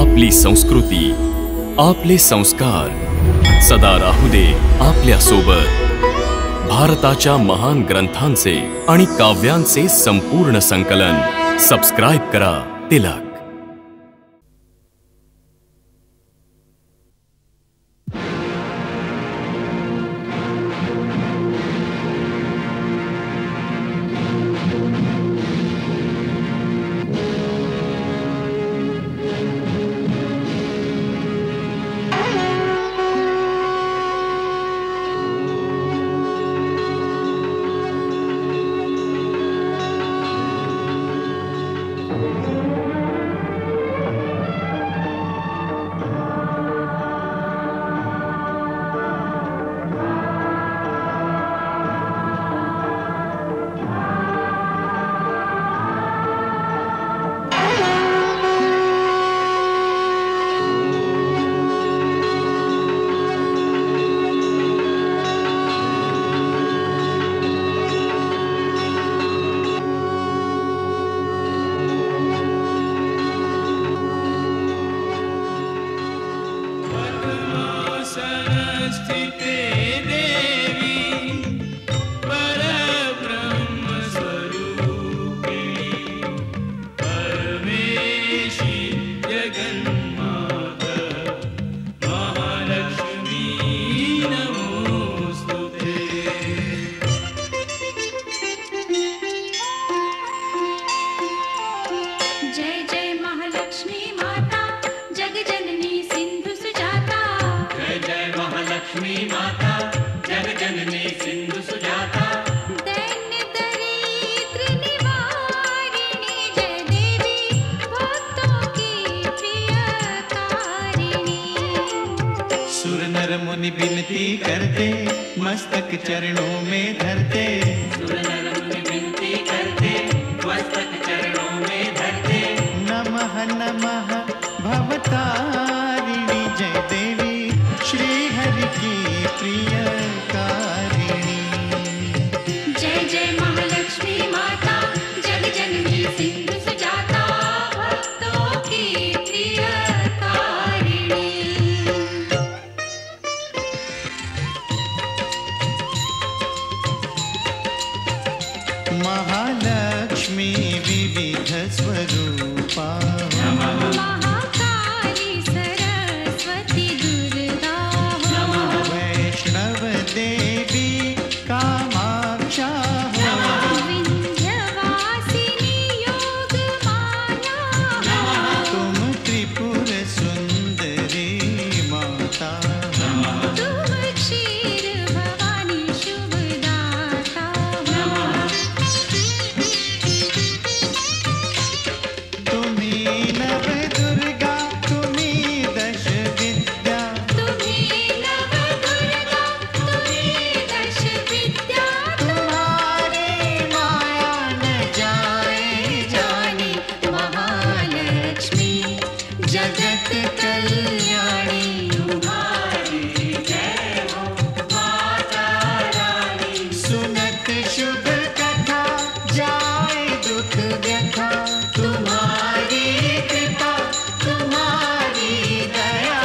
आपली संस्कृती, आपले संस्कार सदा राहू दे आपल्या सोबत। भारताच्या महान ग्रंथांचे आणि काव्यांचे संपूर्ण संकलन सबस्क्राइब करा तिलक। मुनि विनती करते मस्तक चरणों में धरते। सुर नर मुनि विनती करते मस्तक चरणों में धरते। नमः नमः भवतारिणी जय देवी श्री हरि की प्रियकारिणी। जय जय महालक्ष्मी माता जग जननी सिंधु सुजाता भक्तों की प्रियकारिणी। महालक्ष्मी विविध स्वरूपा महाकाली सरस्वती दुर्गा वैष्णव देवी कामाक्षा विंध्यवासिनी योग माया तुम त्रिपुर सुंदरी माता। तुम क्षीर भवानी शुभदाता तुम्ही नव दुर्गा तुम्ही दश विद्या। तुम्ही नव दुर्गा तुम्ही दश विद्या तुम्हारी माया न जाए जानी महालक्ष्मी जगत कल्याणी। तुम्हारी जय हो माता रानी। सुनत शुभ कथा जाए दुख व्यथा। तुम्हारी कृपा तुम्हारी दया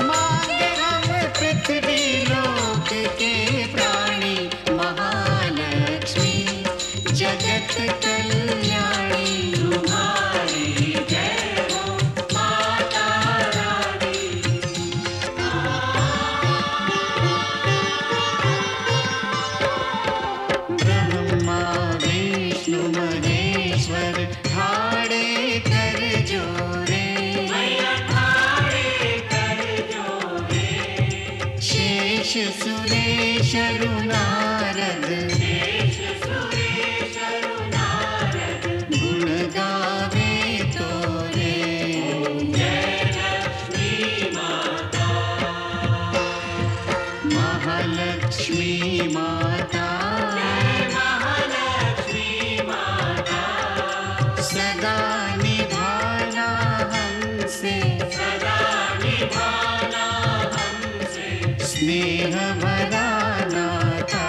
मांगे हम पृथ्वी लोक के प्राणी। महालक्ष्मी जगत कल्याणी। तुम्हारी जय हो माता रानी। ब्रह्मा विष्णु महेश्वर ठाड़े कर जोरे। शेष सुरेश नारद गुण गावे तोरे। महालक्ष्मी माता सदा निभाना हमसे स्नेह भरा नाता।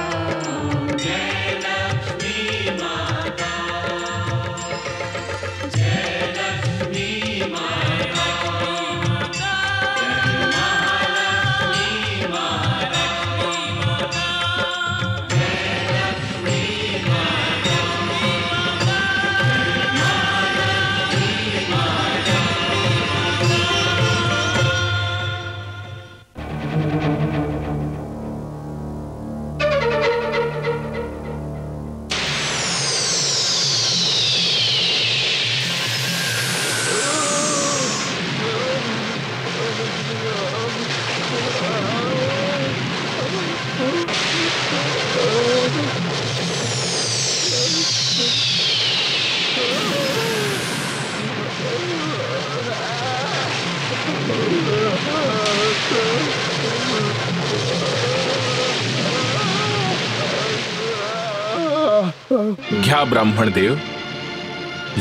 घ्या ब्राह्मण देव,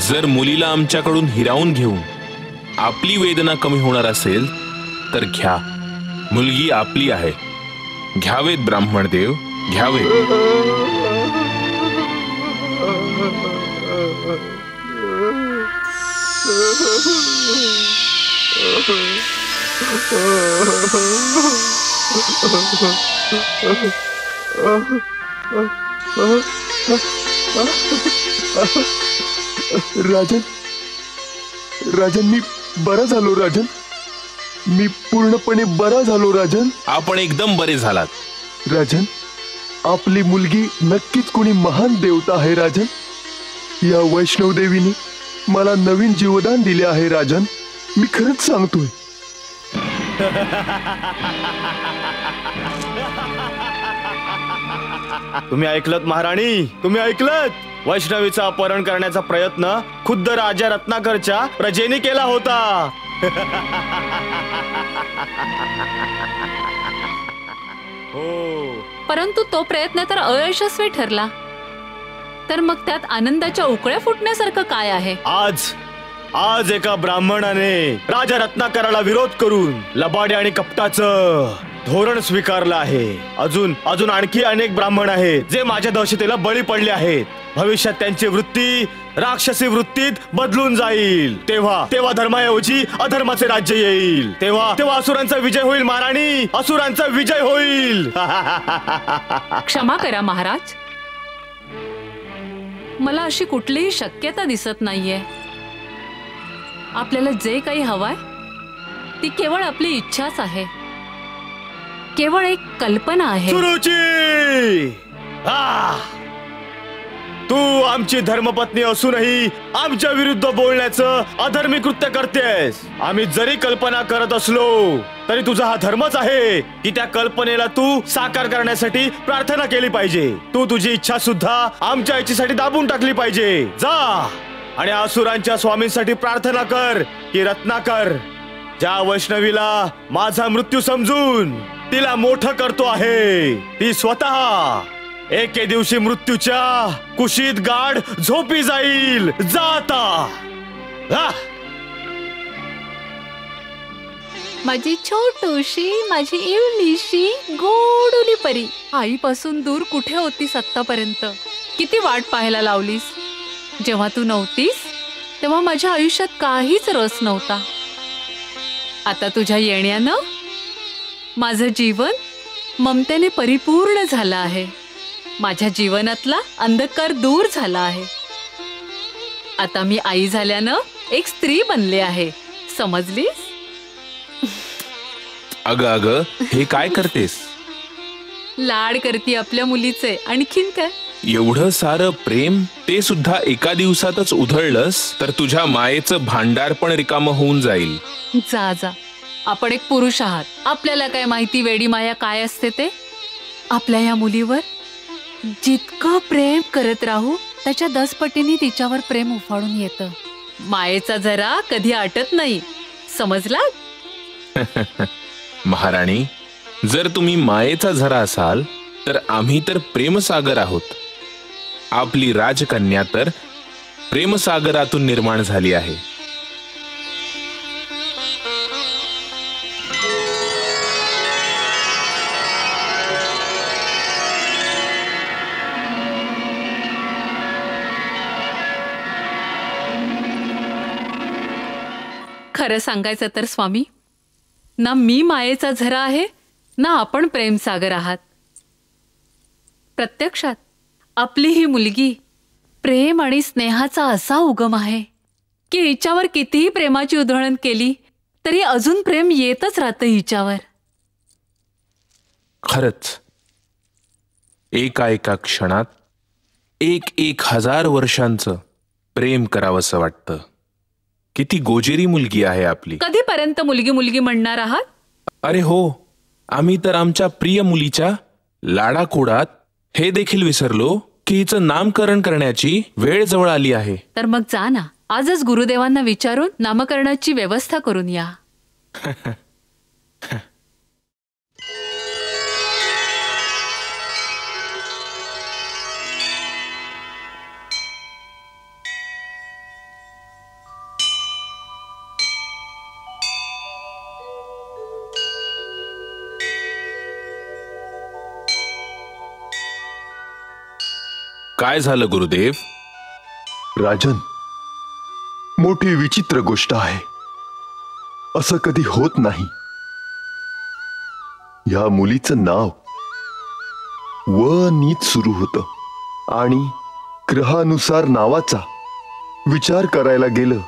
जर मुलीला आमच्याकडून हिरावून घेऊन आपली वेदना कमी होणार असेल तर घ्या. मुलगी आपली आहे. घ्यावेत ब्राह्मण देव, घ्यावेत. राजन, राजन, मी बरा झालो राजन. मी पूर्णपणे बरा झालो राजन. आपण एकदम बरे झालात. राजन, आपली मुलगी नक्कीच कोणी महान देवता आहे राजन. या वैष्णव देवीने मला नवीन जीवदान दिले आहे राजन. मी खरंच सांगतोय. तुम्ही ऐकलत महाराणी, तुम्ही ऐकलत. वैष्णवीचा अपहरण करण्याचा प्रयत्न खुद्द राजा रत्नाकरच्या प्रजेने केला होता. हो, परंतु तो प्रयत्न तर अयशस्वी ठरला. तर मग त्यात आनंदाच्या उकळ्या फुटण्यासारखं काय आहे? आज एका ब्राह्मणाने राजा रत्नाकराला विरोध करून लबाडी आणि कपटाचं धोरण स्वीकारलं आहे. अजून आणखी अनेक ब्राह्मण आहेत जे माझ्या दहशतीला बळी पडले आहेत. भविष्यात त्यांची वृत्ती राक्षसी वृत्तीत बदलून जाईल. तेव्हा धर्माऐवजी अधर्माचे राज्य येईल. तेव्हा असुरांचा विजय होईल महाराणी, असुरांचा विजय होईल. क्षमा करा महाराज, मला अशी कुठलीही शक्यता दिसत नाहीये. आपल्याला जे काही हवंय ती केवळ आपली इच्छाच आहे, केवळ एक कल्पना आहे. सुरुची, तू आमची धर्मपत्नी असूनही आमच्या विरुद्ध बोलण्याचं अधर्मी कृत्य करतेस. आम्ही जरी कल्पना करत असलो तरी तुझा हा धर्मच आहे की त्या कल्पनेला तू साकार करण्यासाठी प्रार्थना केली पाहिजे. तू तुझी इच्छा सुद्धा आमच्या इच्छेसाठी दाबून टाकली पाहिजे. जा आणि असुरांच्या स्वामींसाठी प्रार्थना कर की रत्नाकर ज्या वैष्णवीला माझा मृत्यू समजून तिला मोठं करतो आहे, ती स्वतः एके दिवशी मृत्यूच्या कुशीत गाढ झोपी जाईल. जाता माझी छोटूशी, माझी इवलीशी गोडुली परी, आईपासून दूर कुठे होतीस आत्तापर्यंत? किती वाट पाहायला लावलीस. जेव्हा तू नव्हतीस तेव्हा माझ्या आयुष्यात काहीच रस नव्हता. आता तुझ्या येण्यानं माझं जीवन ममतेने परिपूर्ण झालं आहे. माझ्या जीवनातला अंधकार दूर झाला आहे. आता मी आई झाल्यानं एक स्त्री बनले आहे. समजलीस? अगं हे काय करतेस? लाड करती आपल्या मुलीचे. आणखीन काय? एवढं सारं प्रेम ते सुद्धा एका दिवसातच उधळलंस तर तुझ्या मायेचं भांडार पण रिकामं होऊन जाईल. जा, आपण एक पुरुष आहात. आपल्याला काय माहिती वेडी माया काय असते ते. आपल्या या मुलीवर जितकं प्रेम करत राहू त्याच्या 10 पटीने तिच्यावर प्रेम उफाळून येतं. मायेचा जरा कधी आटत नाही. समजला? महाराणी, जर तुम्ही मायेचा झरा असाल तर आम्ही तर प्रेमसागर आहोत. आपली राजकन्या तर प्रेमसागरातून निर्माण झाली आहे. खरं सांगायचं तर स्वामी, ना मी मायेचा झरा आहे ना आपण प्रेमसागर आहात. प्रत्यक्षात आपली ही मुलगी प्रेम आणि स्नेहाचा असा उगम आहे की हिच्यावर कितीही प्रेमाची उधळण केली तरी अजून प्रेम येतच राहतं हिच्यावर. खरंच एका क्षणात 1,000 वर्षांचं प्रेम करावंसं वाटतं. किती गोजेरी मुलगी आहे आपली. कधीपर्यंत मुलगी मुलगी म्हणणार आहात? अरे हो, आम्ही तर आमच्या प्रिय मुलीच्या लाडाकोडात हे देखील विसरलो की हिचं नामकरण करण्याची वेळ जवळ आली आहे. तर मग जा ना, आजच गुरुदेवांना विचारून नामकरणाची व्यवस्था करून या. काय झालं गुरुदेव? राजन, मोठी विचित्र गोष्ट आहे. असं कधी होत नाही. या मुलीचं नाव व नीत सुरू होतं आणि ग्रहानुसार नावाचा विचार करायला गेलं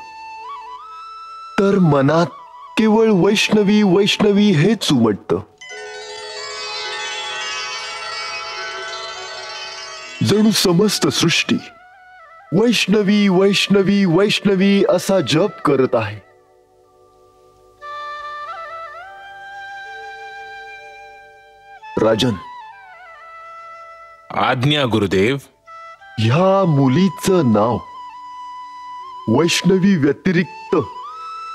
तर मनात केवळ वैष्णवी वैष्णवी हेच उमटतं. जणू समस्त सृष्टी वैष्णवी वैष्णवी वैष्णवी असा जप करत आहे. राजन, आज्ञा गुरुदेव. ह्या मुलीचं नाव वैष्णवी व्यतिरिक्त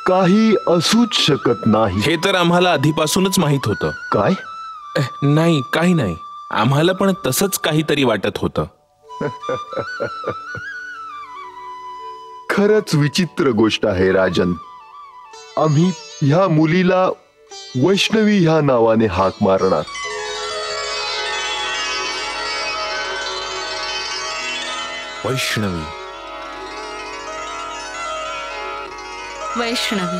काही असूच शकत नाही. हे तर आम्हाला आधीपासूनच माहित होतं. काय? नाही, काही नाही. आम्हाला पण तसंच काहीतरी वाटत होतं. खरंच विचित्र गोष्ट आहे राजन. आम्ही ह्या मुलीला वैष्णवी ह्या नावाने हाक मारणार. वैष्णवी. वैष्णवी.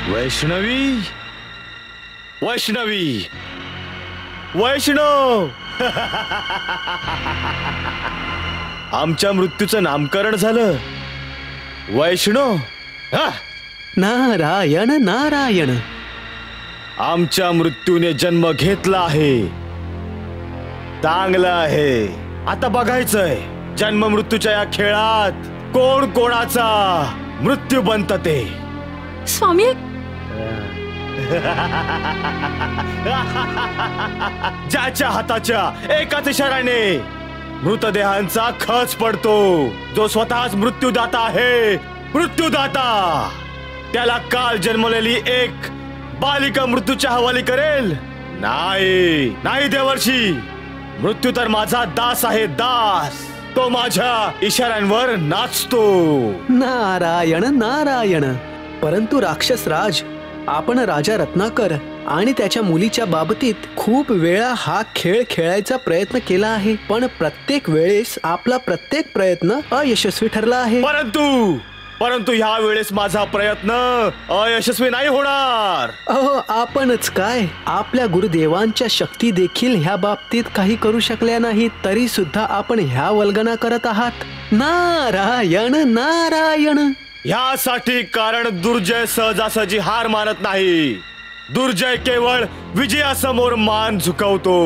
वैष्णवी वैष्णवी वैष्णव. आमच्या मृत्यूचं नामकरण झालं. वैष्णव. नारायण नारायण. आमच्या मृत्यूने जन्म घेतला आहे. चांगलं आहे. आता बघायचंय जन्म मृत्यूच्या या खेळात कोण कोणाचा मृत्यू बनत ते. स्वामी, ज्याच्या हाताच्या एकाच इशाऱ्याने मृतदेहांचा खच पडतो, जो स्वतःच मृत्यूदाता आहे, मृत्यूदाता, त्याला काल जन्मलेली एक बालिका मृत्यूच्या हवाली करेल? नाही नाही देवर्षी, मृत्यू तर माझा दास आहे, दास. तो माझ्या इशाऱ्यांवर नाचतो. नारायण नारायण. परंतु राक्षस राज, आपण राजा रत्नाकर आणि त्याच्या मुलीच्या बाबतीत खूप वेळा हा खेळ खेळायचा प्रयत्न केला आहे, पण प्रत्येक वेळेस आपला प्रत्येक प्रयत्न अयशस्वी ठरला आहे. परंतु ह्या वेळेस माझा प्रयत्न अयशस्वी नाही होणार. अहो, आपणच काय, आपल्या गुरुदेवांच्या शक्ती देखील ह्या बाबतीत काही करू शकल्या नाही, तरी सुद्धा आपण ह्या वल्गना करत आहात. नारायण नारायण. ह्यासाठी कारण दुर्जय सहजासहजी हार मानत नाही. दुर्जय केवळ विजयासमोर मान झुकवतो.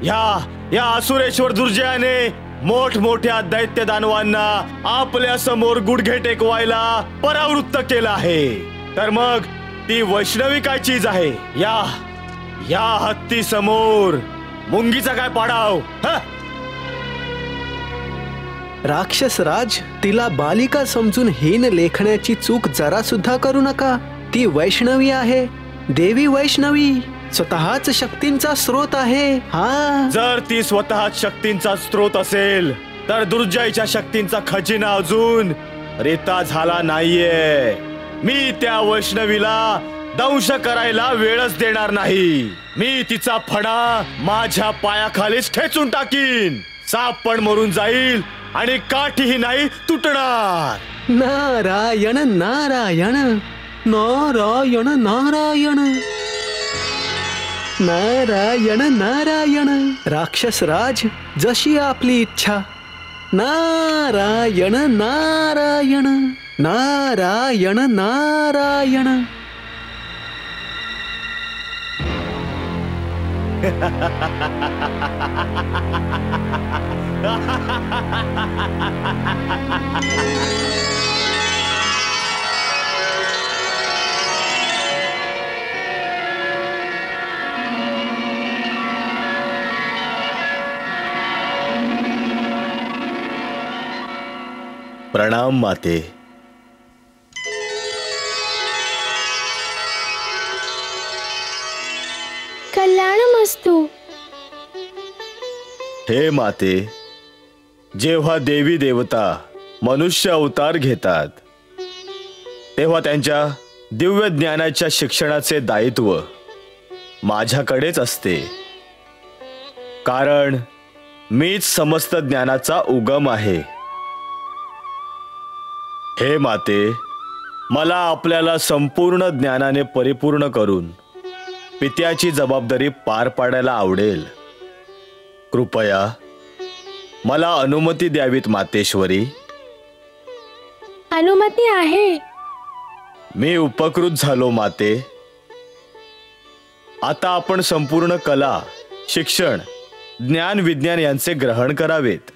या असुरेश्वर दुर्जयाने मोठमोठ्या दैत्य दानवांना आपल्या समोर गुडघे टेकवायला परावृत्त केलं आहे. तर मग ती वैष्णवी काय चीज आहे? या हत्ती समोर मुंगीचा काय पाडाव? राक्षस राज, तिला बालिका समजून हीन लेखण्याची चूक जरा सुद्धा करू नका. ती वैष्णवी आहे, देवी वैष्णवी, स्वतःच शक्तींचा स्रोत आहे. जर ती स्वतःच शक्तींचा स्रोत असेल तर दुर्जयच्या शक्तींचा खजिना अजून रिता झाला नाहीये. मी त्या वैष्णवीला दंश करायला वेळच देणार नाही. मी तिचा फणा माझ्या पायाखालीच ठेचून टाकीन. साप पण मरून जाईल आणि काठीही नाही तुटणार. नारायण नारायण. नारायण नारायण. नारायण नारायण. राक्षस राज, जशी आपली इच्छा. नारायण नारायण. नारायण नारायण. प्रणाम माते. कल्याणमस्तु. हे माते, जेव्हा देवी देवता मनुष्य अवतार घेतात तेव्हा त्यांच्या दिव्य ज्ञानाच्या शिक्षणाचे दायित्व माझ्याकडेच असते, कारण मीच समस्त ज्ञानाचा उगम आहे. हे माते, मला आपल्याला संपूर्ण ज्ञानाने परिपूर्ण करून पित्याची जबाबदारी पार पाडायला आवडेल. कृपया मला अनुमती द्यावीत मातेश्वरी. अनुमती आहे. मी उपकृत झालो माते. आता आपण संपूर्ण कला, शिक्षण, ज्ञान, विज्ञान यांचे ग्रहण करावेत.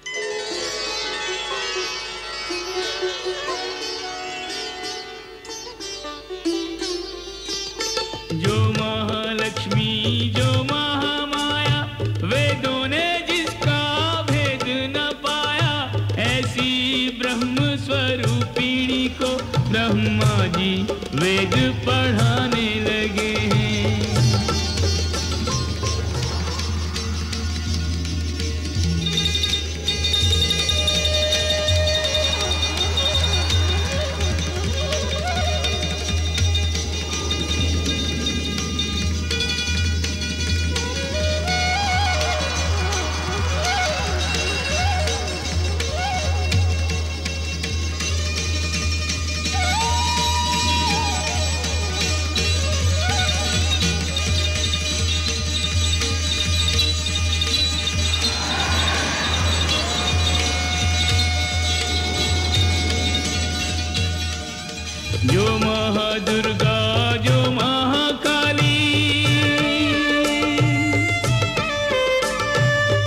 जो महालक्ष्मी जो महामाया, वेदों ने जिसका भेद न पाया, ऐसी ब्रह्म स्वरूपिणी को ब्रह्मा जी वेद पढ़ाने लगे हैं. जो महादुर्गा जो महाकाली,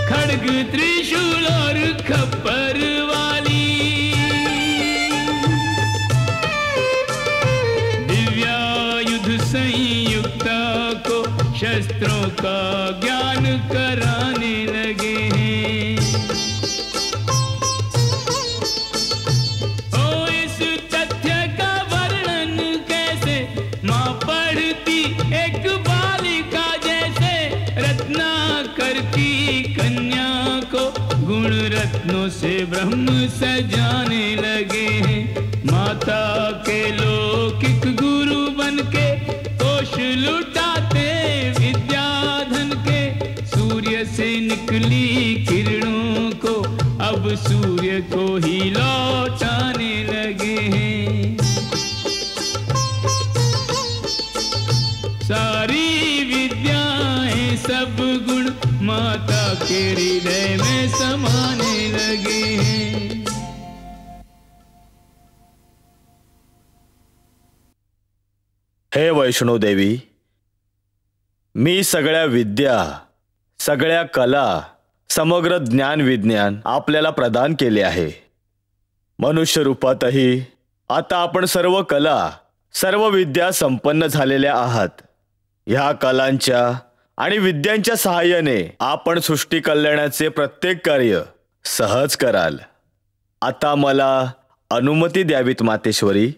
खड्ग त्रिशूल और खप्पर वाली, दिव्यायुध संयुक्ता को शस्त्रों का ज्ञान कराने लगे हैं. गुण रत्नों से ब्रह्म सजाने लगे हैं. माता के लौकिक गुरु बन के कोश लुटाते विद्याधन के. सूर्य से निकली किरणों को अब सूर्य को ही लौटाने लगे हैं. सारी विद्याएं सब गुण माता के हृदय में समाने लगे हैं. हे वैष्णो देवी, मी सगळ्या विद्या, सगळ्या कला, समग्र ज्ञान विज्ञान आपल्याला प्रदान केले आहे. मनुष्य रूपातही आता आपण सर्व कला, सर्व विद्या संपन्न झालेल्या आहात. ह्या कलांच्या आणि विद्यांच्या सहाय्याने आपण सृष्टी कल्याणाचे प्रत्येक कार्य सहज कराल. आता मला अनुमती द्यावीत मातेश्वरी.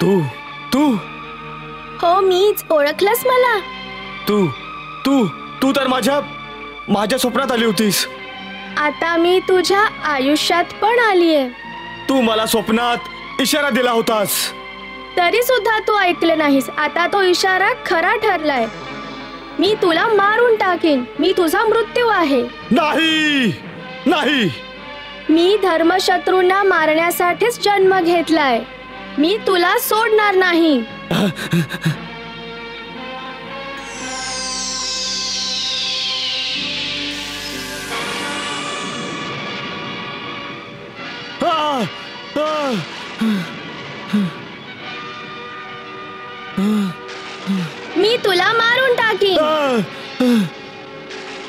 तू तू हो मीच. ओळखलंस मला? तू तू तू तर माझ्या स्वप्नात आली होतीस. आता मी तुझ्या आयुष्यात पण आलीये. तू मला स्वप्नात इशारा दिला होतास, तरी सुद्धा तू ऐकले नाहीस. आता तो इशारा खरा ठरलाय. मी तुला मारून टाकीन. मी तुझा मृत्यू आहे. नाही नाही, मी धर्मशत्रूंना मारण्यासाठीच जन्म घेतलाय. मी तुला सोडणार नाही. मी तुला मारून टाकीन.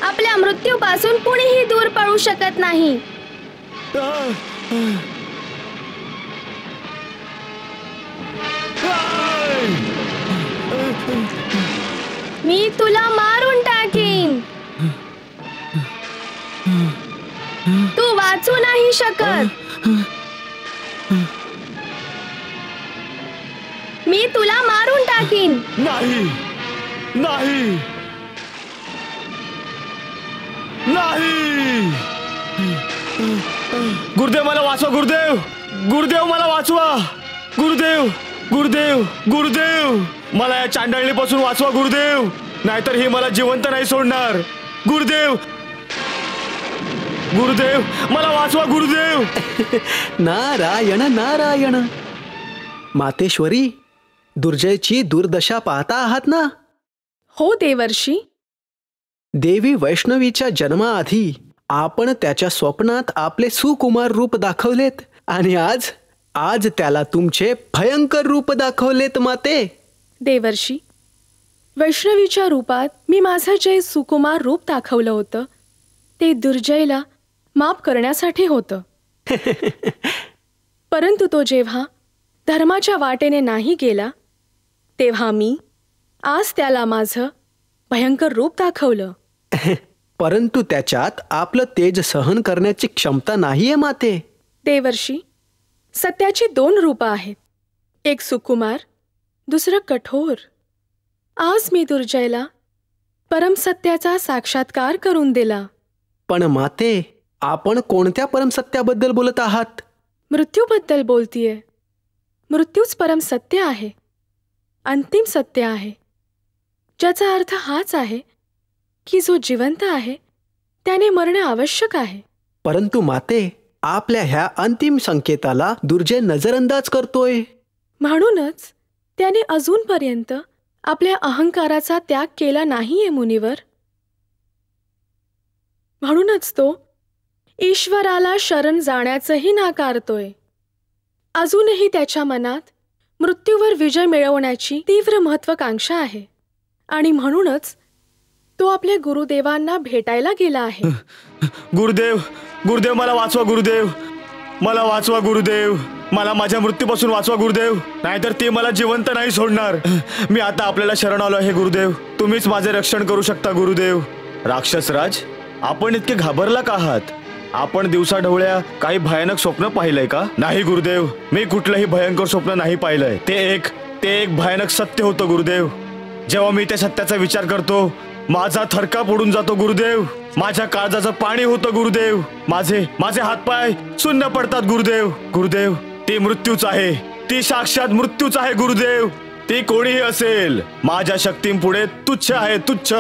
आपल्या मृत्यूपासून कुणीही दूर पळू शकत नाही. मी तुला मारून टाकीन. तू वाचू नाही शकत. मी तुला मारून टाकीन. नाही नाही नाही. गुरुदेव मला वाचवा. गुरुदेव गुरुदेव मला वाचवा. गुरुदेव गुरुदेव गुरुदेव मला या चांडाळणीपासून वाचवा गुरुदेव, नाहीतर ही मला जिवंत नाही सोडणार. गुरुदेव गुरुदेव मला वाचवा. गुरुदेव नारायण नारायण. मातेश्वरी, दुर्जयची दुर्दशा पाहता आहात ना? हो देवर्षी. देवी वैष्णवीच्या जन्माआधी आपण त्याच्या स्वप्नात आपले सुकुमार रूप दाखवलेत आणि आज त्याला तुमचे भयंकर रूप दाखवलेत माते. देवर्षी, वैष्णवीच्या रूपात मी माझं जे सुकुमार रूप दाखवलं होतं ते दुर्जयला माफ करण्यासाठी होतं. परंतु तो जेव्हा धर्माच्या वाटेने नाही गेला तेव्हा मी आज त्याला माझं भयंकर रूप दाखवलं. परंतु त्याच्यात आपलं तेज सहन करण्याची क्षमता नाहीये माते. देवर्षी, सत्याची 2 रूपं आहेत. एक सुकुमार, दुसरं कठोर. आज मी दुर्जयला परमसत्याचा साक्षात्कार करून दिला. पण माते, आपण कोणत्या परमसत्याबद्दल बोलत आहात? मृत्यूबद्दल बोलतीये. मृत्यूच परमसत्य आहे, अंतिम सत्य आहे, ज्याचा अर्थ हाच आहे की जो जिवंत आहे त्याने मरणे आवश्यक आहे. परंतु माते, आपल्या ह्या अंतिम संकेताला दुर्जय नजरअंदाज करतोय. म्हणूनच त्याने अजूनपर्यंत आपल्या अहंकाराचा त्याग केला नाहीये मुनिवर. म्हणूनच तो ईश्वराला शरण जाण्याचंही नाकारतोय. अजूनही त्याच्या मनात मृत्यूवर विजय मिळवण्याची तीव्र महत्वाकांक्षा आहे आणि म्हणूनच तो आपल्या गुरुदेवांना भेटायला गेला आहे. गुरुदेव गुरुदेव मला वाचवा. गुरुदेव मला वाचवा. गुरुदेव मला माझ्या मृत्यूपासून वाचवा. गुरुदेव, नाहीतर ती मला जिवंत नाही सोडणार. मी आता आपल्याला शरण आलो आहे. गुरुदेव, तुम्हीच माझे रक्षण करू शकता. गुरुदेव. राक्षसराज, आपण इतके घाबरला का आहात? आपण दिवसाढवळ्या काही भयानक स्वप्न पाहिलंय का? नाही गुरुदेव, मी कुठलंही भयंकर स्वप्न नाही पाहिलंय. ते एक भयानक सत्य होतं गुरुदेव. जेव्हा मी त्या सत्याचा विचार करतो माझा थरकाप उडून जातो गुरुदेव. माझ्या काळजाचं पाणी होतं गुरुदेव. माझे हातपाय शून्य पडतात गुरुदेव. गुरुदेव, ती मृत्यूच आहे. ती साक्षात मृत्यूच आहे गुरुदेव. ती कोणीही असेल, माझ्या शक्तींपुढे तुच्छ आहे, तुच्छ.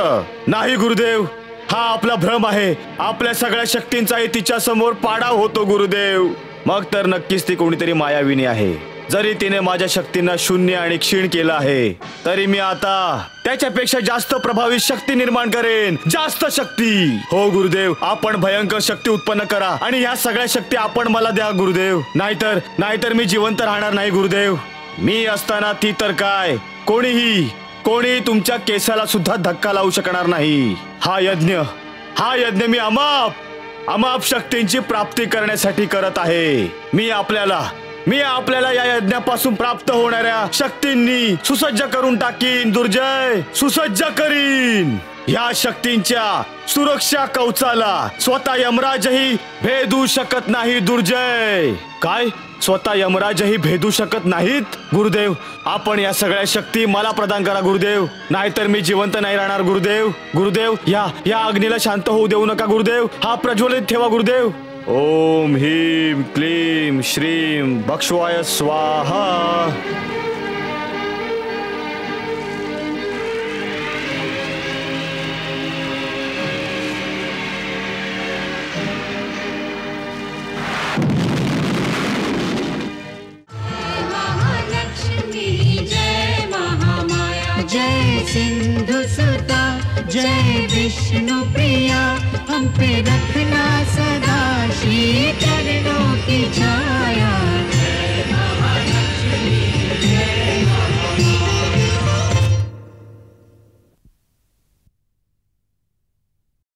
नाही गुरुदेव, हा आपला भ्रम आहे. आपल्या सगळ्या शक्तींचाही तिच्या समोर पाडाव होतो गुरुदेव. मग तर नक्कीच ती कोणीतरी मायाविनी आहे. जरी तिने माझ्या शक्तींना शून्य आणि क्षीण केलं आहे, तरी मी आता त्याच्यापेक्षा जास्त प्रभावी शक्ती निर्माण करेन. जास्त शक्ती. हो गुरुदेव, आपण भयंकर शक्ती उत्पन्न करा आणि ह्या सगळ्या शक्ती आपण मला द्या गुरुदेव. नाहीतर मी जिवंत राहणार नाही गुरुदेव. मी असताना ती तर काय, कोणी तुमच्या केसाला सुद्धा धक्का लावू शकणार नाही. हा यज्ञ मी अमाप शक्तींची प्राप्ती करण्यासाठी करत आहे. मी आपल्याला या यज्ञापासून प्राप्त होणाऱ्या शक्तींनी सुसज्ज करून टाकीन. दुर्जय, सुसज्ज करीन. या शक्तींच्या सुरक्षा कवचाला स्वतः यमराजही भेदू शकत नाही दुर्जय. काय स्वतः यमराजही भेदू शकत नाहीत? गुरुदेव, आपण या सगळ्या शक्ती मला प्रदान करा गुरुदेव, नाहीतर मी जिवंत नाही राहणार गुरुदेव. गुरुदेव, या अग्नीला शांत होऊ देऊ नका गुरुदेव, हा प्रज्वलित ठेवा गुरुदेव. ओम ह्रीं क्लीं श्रीं भक्ष्वाय स्वाहा.